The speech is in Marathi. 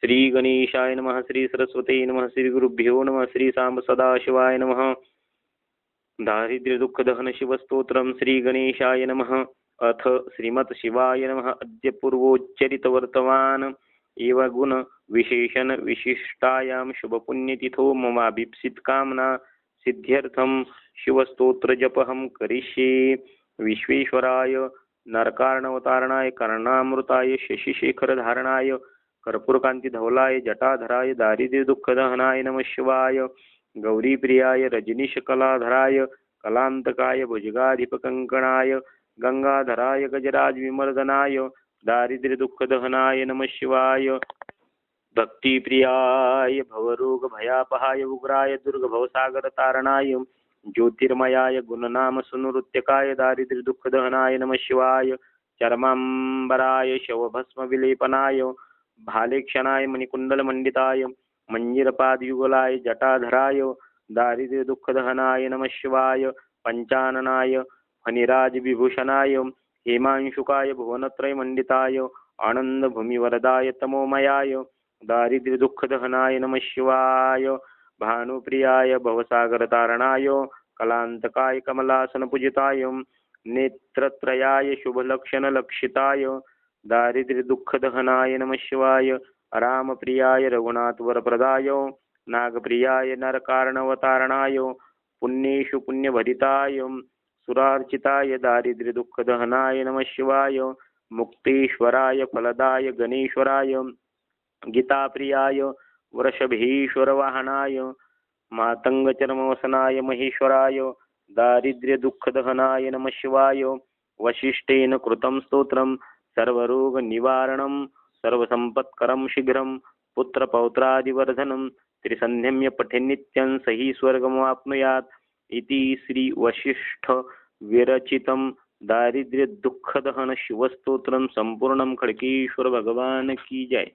श्री गणेशाय नमः, श्री सरस्वती नमः, श्री गुरुभ्यो नमः, श्री सांब सदाशिवाय नमः. दारिद्र्य दुःख दहन शिवस्तोत्रम श्री गणेशाय नमः. अथ श्रीमत् शिवाय नमः. अद्य पूर्वोच्चरित वर्तमान एव गुण विशेषण विशिष्टायां शुभ पुण्यतिथो ममाभीप्सित कामना सिद्ध्यर्थम शिवस्तोत्र जपहम करिष्ये. विश्वेश्वराय नरकार्णवतारणाय कर्णामृताय शशिशेखर धारणाय कर्पूरकांती धवलाय जटाधराय दारिद्र्य दुःख दहनाय नमः शिवाय. गौरीप्रियाय रजनीशकलाधराय कलांतकाय भुजगाधिपकंकणाय गंगाधराय गजराज विमर्दनाय दारिद्र्य दुःख दहनाय नमः शिवाय. भक्तिप्रियाय भवरोग भयापहाय उग्राय दुर्ग भवसागर तारणाय ज्योतिर्मयाय गुणनाम सुनृत्यकाय दारिद्र्य दुःख दहनाय नमः शिवाय. चर्मांबराय शवभस्म विलेपनाय भालेक्षणाय मणिकुंडल मंडिताय मंजिरपादयुगलाय जटाधराय दारिद्र्य दुःख दहनाय नमः शिवाय. पंचाननाय फणिराज विभूषणाय हेमांशुकाय भुवनत्रय मंडिताय आनंद भूमिवरदाय तमोमयाय दारिद्र्य दुःख दहनाय नमः शिवाय. भानुप्रियाय भवसागर तारणाय कलांतकाय कमलासन पूजिताय नेत्रत्रयाय शुभलक्षण लक्षिताय दारिद्र्य दुःख दहनाय नमः शिवाय. रामप्रियाय रघुनाथ वरप्रदाय नागप्रियाय नरकार्णवतारणाय पुण्येषु पुण्यभरिताय सुरार्चिताय दारिद्र्य दुःख दहनाय नमः शिवाय. मुक्तेश्वराय फलदाय गणेश्वराय गीताप्रियाय वृषभेश्वर वाहनाय मातंगचर्मवसनाय महेश्वराय दारिद्र्य दुःख दहनाय नमः शिवाय. वशिष्ठेन कृतं स्तोत्रम सर्वरोग निवारणं सर्वसंपत्करं शीघ्रं पुत्रपौत्रादिवर्धनं त्रिसन्ध्यम्य पठे नित्यं सही स्वर्गमाप्नुयात् इति श्री वशिष्ठ विरचितं दारिद्र्य दुःख दहन शिवस्तोत्रम संपूर्णं. खड़केश्वर भगवान की जय.